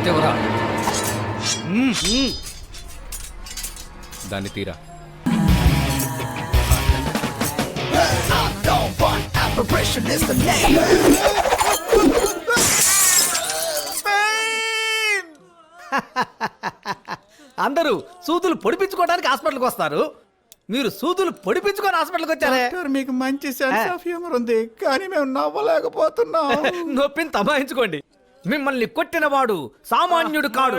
కత్తెవరా దాన్ని తీరా. అందరూ సూదులు పొడిపించుకోవడానికి హాస్పిటల్కి వస్తారు, మీరు సూదులు పొడిపించుకొని హాస్పిటల్కి వచ్చారే. మీకు మంచి సెన్స్ ఆఫ్ హ్యూమర్ ఉంది, కానీ మేము నవ్వలేకపోతున్నాం. నొప్పిని తమాయించుకోండి. మిమ్మల్ని కొట్టినవాడు సామాన్యుడు కాడు.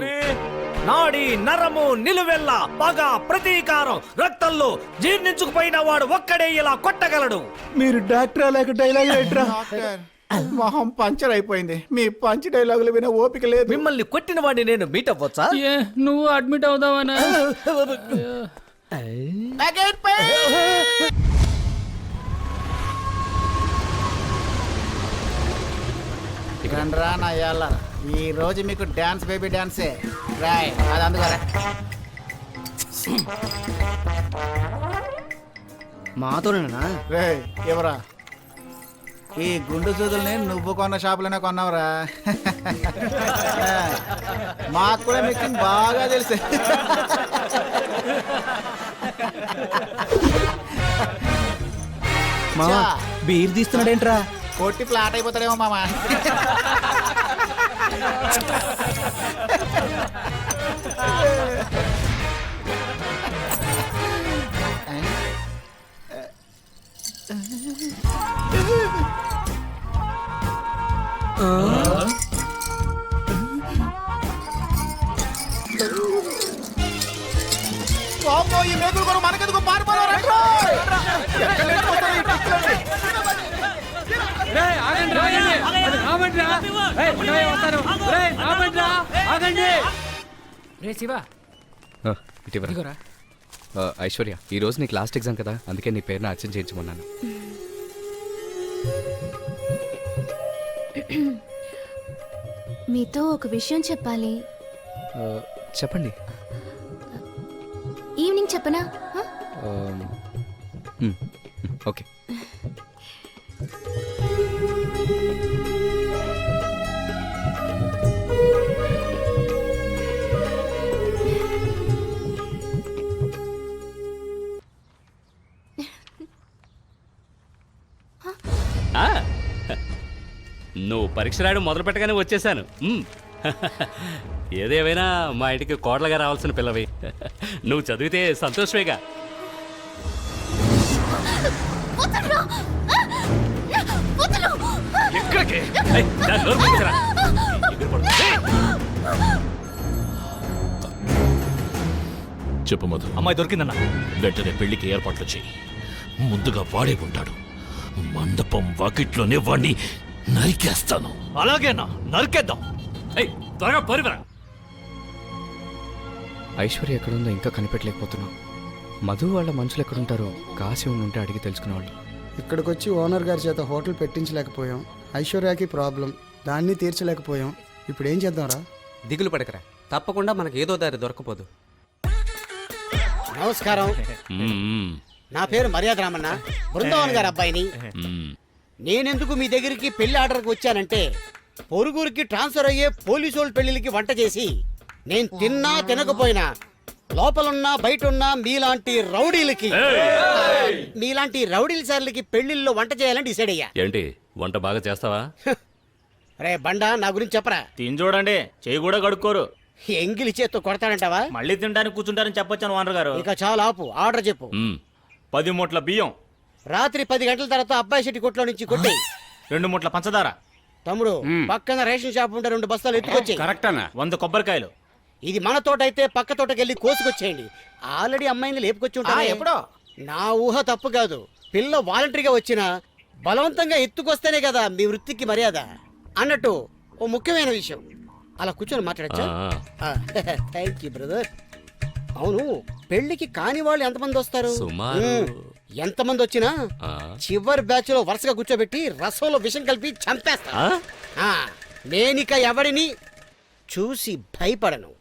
నాడి నరము నిలువెల్ల పగ ప్రతీకారం రక్తంలో జీర్ణించుకుపోయిన వాడు ఒక్కడే ఇలా కొట్టగలడు. మీరు డాక్టర్ లేక డైలాగ్ రైటరా? మొహం పంచర్ అయిపోయింది, మీ పంచ్ డైలాగులు వినే ఓపిక లేదు. మిమ్మల్ని కొట్టిన వాడిని నేను మీట్ అవ్వచ్చా? నువ్వు అడ్మిట్ అవుదావనా? రా నా యాళ్ళ, ఈ రోజు మీకు డాన్స్ బేబీ డాన్సే రాయ్. అది అందుకోరా మాతోనేనా? రే ఎవరా? ఈ గుండు సూదుల్ని నువ్వు కొన్న షాపులోనే కొన్నావురా. మాకు కూడా మిక్సింగ్ బాగా తెలుసు. మామా బీర్ తీస్తున్నాడేంట్రా? కొట్టి ఫ్లాట్ అయిపోతాడేమో మామ. ఈ మేకులు కూడా మనకెందుకు పారిపోవాలి? ఇటీవల ఐశ్వర్య, ఈ రోజు నీకు లాస్ట్ ఎగ్జామ్ కదా, అందుకే నీ పేరున అర్చన చేయించమన్నాను. మీతో ఒక విషయం చెప్పాలి. చెప్పండి. ఈవినింగ్ చెప్పనా? ఓకే. నువ్వు పరీక్ష రాయడం మొదలు పెట్టగానే వచ్చేసాను. ఏదేమైనా మా ఇంటికి కోడలుగా రావాల్సిన పిల్లవి. నువ్వు చదివితే సంతోషమేగా. చెప్పు మధు. అమ్మాయి దొరికిందన్న. వెంటనే పెళ్లికి ఏర్పాట్లు చేయి. ముందుగా వాడే ఉంటాడు. మండపం వాకిట్లోనే వాణ్ణి నరికేస్తాను. అలాగేనా? నరికేద్దాం. త్వరగా పరివరా. ఐశ్వర్య ఎక్కడుందో ఇంకా కనిపెట్టలేకపోతున్నాం. మధు వాళ్ళ మనుషులు ఎక్కడుంటారో కాశీ ఉంటే అడిగి తెలుసుకునేవాళ్ళు. ఇక్కడికి వచ్చి ఓనర్ గారి చేత హోటల్ పెట్టించలేకపోయాం. ఐశ్వర్యకి ప్రాబ్లం, దాన్ని తీర్చలేకపోయాం. ఇప్పుడు ఏం చేద్దాంరా? దిగులు పడకరా, తప్పకుండా మనకు ఏదో దారి దొరకపోదు. నమస్కారం, నా పేరు మర్యాద రామన్న, బృందావన్ గారి అబ్బాయిని. నేనెందుకు మీ దగ్గరికి పెళ్లి ఆర్డర్కి వచ్చానంటే, పొరుగురికి ట్రాన్స్ఫర్ అయ్యే పోలీసు వాళ్ళ పెళ్లికి వంట చేసి నేను తిన్నా తినకపోయినా లోపలున్నా బయటున్నా మీలాంటి రౌడీల సార్లకి పెళ్లిల్లో వంట చేయాలని డిసైడ్ అయ్యా. ఏంటి వంట బాగా చేస్తావా? రే బండా, నా గురించి చెప్పరా. తిని చూడండి, చేయి కూడా కడుక్కోరు. ఎంగిలి చేత్తో కొడతాడంటావా? మళ్ళీ తినడానికి కూర్చుంటారని చెప్పొచ్చాను ఓనర్ గారు. ఇక చాలా ఆపు, ఆర్డర్ చెప్పు. 10 మూట్ల బియ్యం. రాత్రి 10 గంటల తర్వాత అబ్బాయి శెట్టి కొట్లో నుంచి కొట్టి 2 మూట్ల పంచదార. తమ్ముడు, పక్కన రేషన్ షాప్ ఉంటే 2 బస్తాలు ఎత్తుకొచ్చి. కరెక్ట్ అన్న. 100 కొబ్బరికాయలు. ఇది మన తోట అయితే పక్క తోటకెళ్ళి కోసుకొచ్చేయండి. ఆల్రెడీ అమ్మాయిని లేపుకొచ్చి ఉంటా. ఎప్పుడో. నా ఊహ తప్పు కాదు. పిల్ల వాలంటరీగా వచ్చినా బలవంతంగా ఎత్తుకొస్తేనే కదా మీ వృత్తికి మర్యాద. అన్నట్టు ఓ ముఖ్యమైన విషయం, అలా కూర్చొని మాట్లాడచ్చా? Thank you brother. అవును, పెళ్లికి కాని వాళ్ళు ఎంతమంది వస్తారు? ఎంతమంది వచ్చినా చివరి బ్యాచ్ లో వరుసగా కూర్చోబెట్టి రసంలో విషం కలిపి చంపేస్తా. నేనిక ఎవరిని చూసి భయపడను.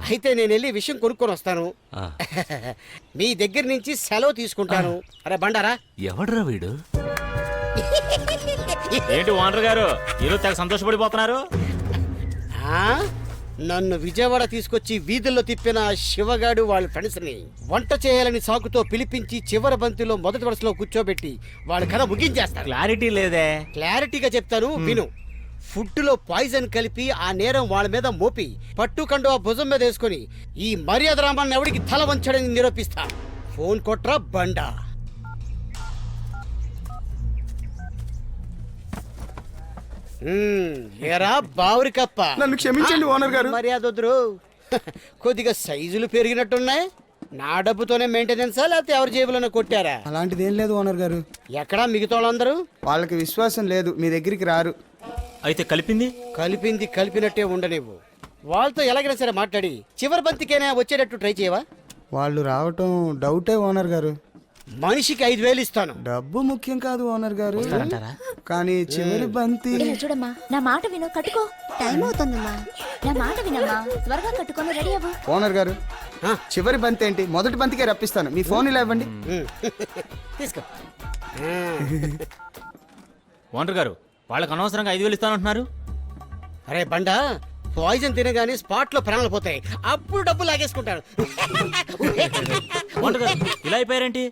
అయితే నేను వెళ్ళి విషయం కొనుక్కొని వస్తాను. మీ దగ్గర నుంచి సెలవు తీసుకుంటాను. అరే బండారా, ఎవడ్రా వీడు? ఏంటి ఓనర్ గారు ఈరోజు తెగ సంతోషపడిపోతున్నారు? ఆ? నన్ను విజయవాడ తీసుకొచ్చి వీధుల్లో తిప్పిన శివగాడు వాళ్ళ ఫ్రెండ్స్ని వంట చేయాలని సాకుతో పిలిపించి చివరి బంతిలో మొదటి వరుసలో కూర్చోబెట్టి వాళ్ళ కథ ముగించేస్తారు. క్లారిటీ లేదే. క్లారిటీగా చెప్తాను విను. ఫుడ్ లో పాయిజన్ కలిపి ఆ నేరం వాళ్ళ మీద మోపి పట్టుకండు ఆ భుజం మీద వేసుకుని ఈ మర్యాద రామాన్ని ఎవడికి తల వంచడని నిరూపిస్తా. ఫోన్ కొట్రా బండా. ఏరా బావురి కప్ప, నన్ను క్షమించండి ఓనర్ గారు. మర్యాద వద్దురు. కొద్దిగా సైజులు పెరిగినట్టున్నాయి. నా డబ్బుతోనే మెయింటెనెన్సా లేకపోతే ఎవరి జేబులోనే కొట్టారా? అలాంటిది ఏం లేదు ఓనర్ గారు. ఎక్కడా మిగతా వాళ్ళందరూ? వాళ్ళకి విశ్వాసం లేదు, మీ దగ్గరికి రారు. అయితే కలిపింది కలిపినట్టే ఉండనివ్వు. వాళ్ళతో ఎలాగైనా సరే మాట్లాడి చివరి బంతికైనా వచ్చేటట్టు ట్రై చేయవా? వాళ్ళు రావటం డౌటే ఓనర్ గారు. మనిషికి 5,000 ఇస్తాను. డబ్బు ముఖ్యం కాదు ఓనర్ గారు, కానీ చివరి బంతి. చూడమ్మా, నా మాట విను, కట్టుకో. టైం అవుతుందమ్మా, నా మాట వినమ్మా, త్వరగా కట్టుకొని రెడీ అవ్వు. ఓనర్ గారు, చివరి బంతి ఏంటి, మొదటి బంతికే రప్పిస్తాను. మీ ఫోన్ ఇలా ఇవ్వండి. తీసుకో. ఓనర్ గారు వాళ్ళకి అనవసరంగా 5,000 ఇస్తానంటున్నారు. అరే బండా, పాయిజన్ తినగానే స్పాట్ లో ప్రాణాలు పోతాయి. అప్పుడు డబ్బు లాగేసుకుంటాను. ఓనర్ గారు ఇలా అయిపోయారేంటి?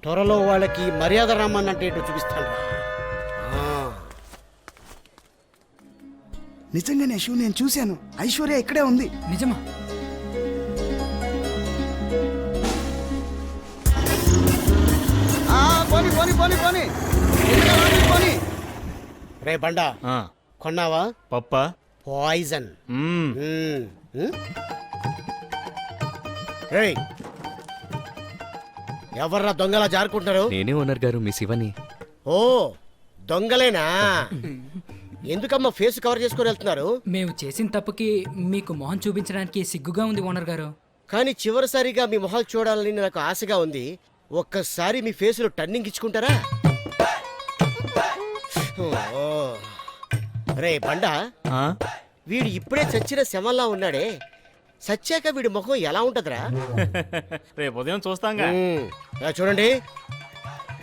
త్వరలో వాళ్ళకి మర్యాద రామన్ అంటే ఏంటో చూపిస్తాను. నిజంగానే షూ నేను చూశాను. ఐశ్వర్య ఇక్కడే ఉంది. నిజమా? పోనీ పోనీ పోనీ పోనీ పోనీ. రే బండా, ఆ, కొన్నావా? పప్పా? పాయిజన్. మ్మ్. రేయ్, ఎవర్రా దొంగలా జారుకుంటున్నారు? నేనే ఓనర్ గారు, మీ శివని. ఓ దొంగలేనా? ఎందుకమ్మా ఫేస్ కవర్ చేసుకొని వెళ్తున్నారు? మేము చేసిన తప్పుకి మీకు మొహం చూపించడానికి సిగ్గుగా ఉంది ఓనర్ గారు. కానీ చివరిసారిగా మీ మొహాలు చూడాలని నాకు ఆశగా ఉంది. ఒక్కసారి మీ ఫేస్ లో టర్నింగ్ ఇచ్చుకుంటారా? ఓ. రే బండా, ఆ? వీడు ఇప్పుడే చచ్చిన శవంలా ఉన్నాడే, సచ్చాక వీడి ముఖం ఎలా ఉంటదిరా? రేపు ఉదయం చూస్తాంగా. చూడండి,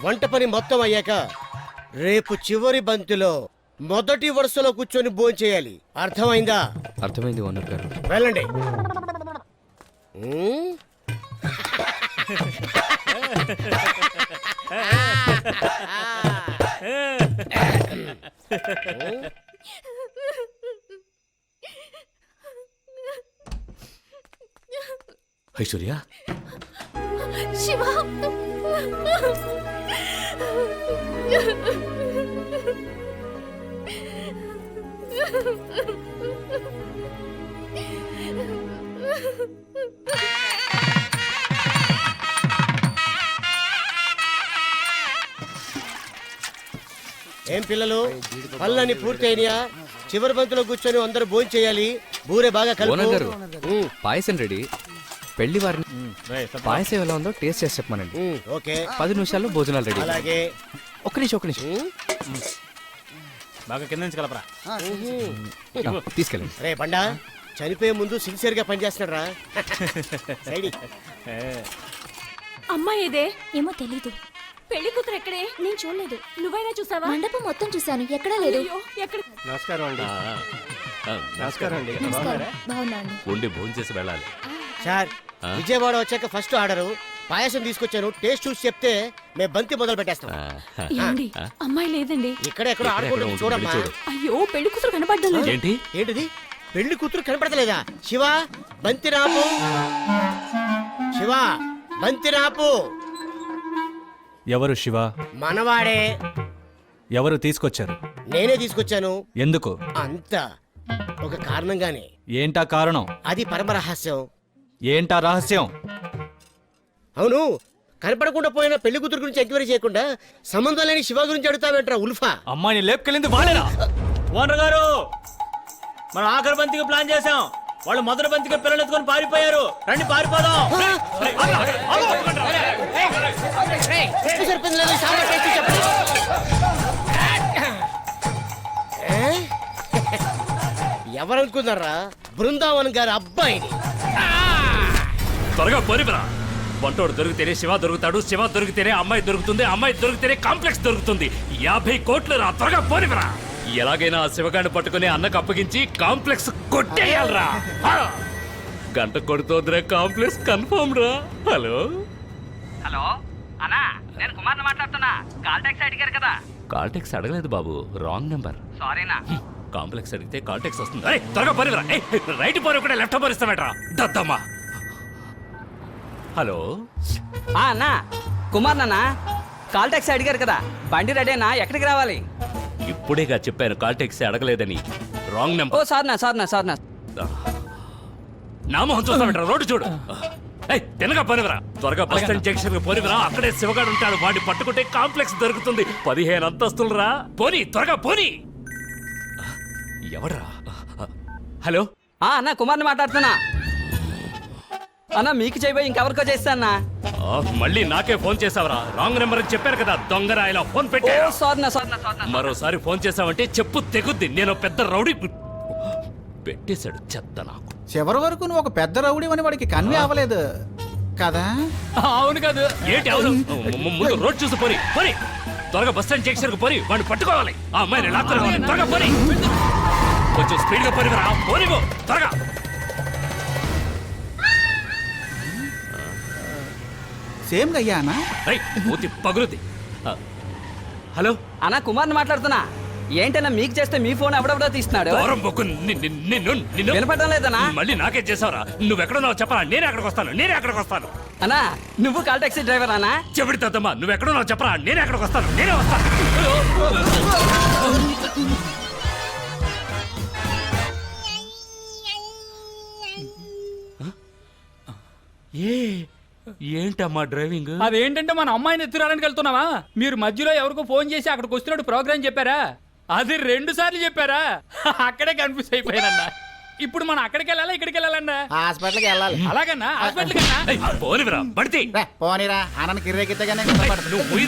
వంట పని మొత్తం అయ్యాక రేపు చివరి బంతిలో మొదటి వరుసలో కూర్చొని భోంచేయాలి. అర్థమైందా? అర్థమైంది ఓనర్ గారు. వెళ్ళండి. ఐశ్వర్య, శివ, ఏం పిల్లలు, పనులన్నీ పూర్తయినాయా? చివరి బంతిలో కూర్చొని అందరూ భోజనం చేయాలి. బూరే బాగా ఓనర్ గారు, కలుపు. పాయసం రెడీ. పెళ్లి వారిని రేయ్, తప్ప. పాయసం ఎలా ఉందో టేస్ట్ చేసి చెప్పమనండి. ఓకే, 10 నిమిషాల్లో భోజనాలు రెడీ. అలాగే. ఒక్క నిమిషం. బాగా కింద నుంచి కలపరా. తీసుకెళ్ళండి. రే బండా, చనిపోయే ముందు సిన్సియర్ గా పనిచేస్తున్నాడు రా. అమ్మాయి ఏదే? ఏమో తెలీదు. పెళ్లి కూతురు ఎక్కడే? నేను చూడలేదు. నువ్వైనా చూసావా? మండపం మొత్తం చూశాను, ఎక్కడా లేదు. ఎక్కడ? నమస్కారం అండి. నమస్కారం అండి. బాగున్నా అండి. ఉండి భోజనం చేసి వెళ్ళాలి. సార్, విజయవాడ వచ్చాక ఫస్ట్ ఆర్డర్ పాయసం తీసుకొచ్చాను. టేస్ట్ చూసి చెప్తే మేము బంతి మొదలు పెట్టేస్తాం. ఏండి, అమ్మాయి లేదండి. ఇక్కడ ఎక్కడ ఆడుకుంటుంది చూడమ్మా. అయ్యో, పెళ్లి కూతురు కనపడ్డలేదు. ఏంటి? ఏంటిది? పెళ్లి కూతురు కనపడతలేదా? శివ, బంతి రాపు. శివ, బంతి రాపు. ఎవరు శివ? మనవాడే. ఎవరు తీసుకొచ్చారు? నేనే తీసుకొచ్చాను. ఎందుకు? అంతా ఒక కారణంగానే. ఏంటా కారణం? అది పరమ రహస్యం. ఏంటా రహస్యం? అవును, కనపడకుండా పోయిన పెళ్లి కూతురు గురించి ఎంక్వైరీ చేయకుండా సంబంధం లేని శివ గురించి అడుగుతావేంట్రా ఉల్ఫా? అమ్మాయిని లేపుకెళ్ళింది వాళ్ళేనా? ఓనర్ గారు, మనం ఆఖరి బంతికి ప్లాన్ చేసాం. వాళ్ళు మొదటి బంతికి పిల్లలు ఎత్తుకొని పారిపోయారు. రండి పారిపోదాం. ఎవరనుకున్నారా? బృందావన్ గారి అబ్బాయిని. త్వరగా పోనివరా. వంటోడు దొరికితేనే శివ దొరుకుతాడు, శివ దొరికితేనే అమ్మాయి దొరుకుతుంది, అమ్మాయి దొరికితేనే కాంప్లెక్స్ దొరుకుతుంది. 50 కోట్లు రా, త్వరగా పోనివరా. ఎలాగైనా ఆ శివగాడిని పట్టుకుని అన్నకు అప్పగించి కాంప్లెక్స్ కొట్టేయాలరా గంట కొడుతోందిరా కాంప్లెక్స్ కన్ఫర్మ్ రా హలో హలో అన్నా నేను కుమార్ని మాట్లాడుతున్నా కాల్ టాక్సీ అడిగారు కదా కాల్ టెక్స్ అడగలేదు బాబు రాంగ్ నెంబర్ సారీనా కాంప్లెక్స్ అడిగితే కాల్ టెక్స్ వస్తుంది అరే త్వరగా పరివరా రైట్ పరి కూడా లెఫ్ట్ పరిస్తామేట్రా దద్దమ్మా హలో అన్నా కుమార్ నాన్న కాల్ టాక్సీ అడిగారు కదా బండి రెడీనా ఎక్కడికి రావాలి ఇప్పుడేగా చెప్పాను కాల్ టెక్సీ అడగలేదని రాంగ్ ఓ నెంబర్ సార్నా నా మొహం చూస్తామేట్రా రోడ్డు చూడు తినగా పనివరా త్వరగా బస్ స్టాండ్ జంక్షన్ పోనివరా అక్కడే శివగాడు ఉంటాడు వాడిని పట్టుకుంటే కాంప్లెక్స్ దొరుకుతుంది 15 అంతస్తులు రా పోనీ త్వరగా పోనీ ఎవడరా హలో అన్నా కుమార్ని మాట్లాడుతున్నా అన్నా మీకు చేయబోయి ఇంకెవరికో చేస్తానా మళ్ళీ నాకే ఫోన్ చేసావరా రాంగ్ నెంబర్ అని చెప్పారు కదా దొంగరా ఇలా ఫోన్ పెట్టా సార్నా మరోసారి ఫోన్ చేసావంటే చెప్పు తెగుద్ది నేను పెద్ద రౌడీ పెట్టేశాడు చెత్త నాకు చివరి వరకు నువ్వు ఒక పెద్ద రౌడీ అని వాడికి కన్వే అవ్వలేదు కదా అవును కాదు ఏంటి అవును ముందు రోడ్ చూసి పోని పోని త్వరగా బస్ స్టాండ్ జంక్షన్ పోని వాడిని పట్టుకోవాలి ఆ అమ్మాయిని లాక్కోవాలి త్వరగా పోని కొంచెం స్పీడ్ గా పోనివరా పోనివో త్వరగా సేమ్ అయ్యానా మూతి పగులుద్ది హలో అన్నా కుమార్ని మాట్లాడుతున్నా ఏంటన్నా మీకు చేస్తే మీ ఫోన్ ఎవడెవడో తీస్తున్నాడు దూరం బొక్కు నిన్ను వినపడడం లేదనా మళ్ళీ నాకే చేసావరా నువ్వెక్కడున్నావు చెప్పరా నేనే అక్కడికి వస్తాను అన్నా నువ్వు కాల్ టాక్సీ డ్రైవర్ అన్నా చెవిడి తద్దమ్మా నువ్వెక్కడున్నావు చెప్పరా నేనే అక్కడికి వస్తాను ఏంటమ్మా డ్రైవింగ్ అదేంటంటే మన అమ్మాయిని ఎత్తురాడానికి వెళ్తున్నావా మీరు మధ్యలో ఎవరికో ఫోన్ చేసి అక్కడికి వస్తున్నట్టు ప్రోగ్రామ్ చెప్పారా అది 2 సార్లు చెప్పారా అక్కడే కన్ఫ్యూజ్ అయిపోయానన్నా ఇప్పుడు మనం అక్కడికి వెళ్ళాలా ఇక్కడికి వెళ్ళాలన్నా హాస్పిటల్కి వెళ్ళాలి అలాగన్నా హాస్పిటల్ కన్నా పోనివిరా పడితే పోనీరా అన్నకి కిర్రెక్కితే నువ్వు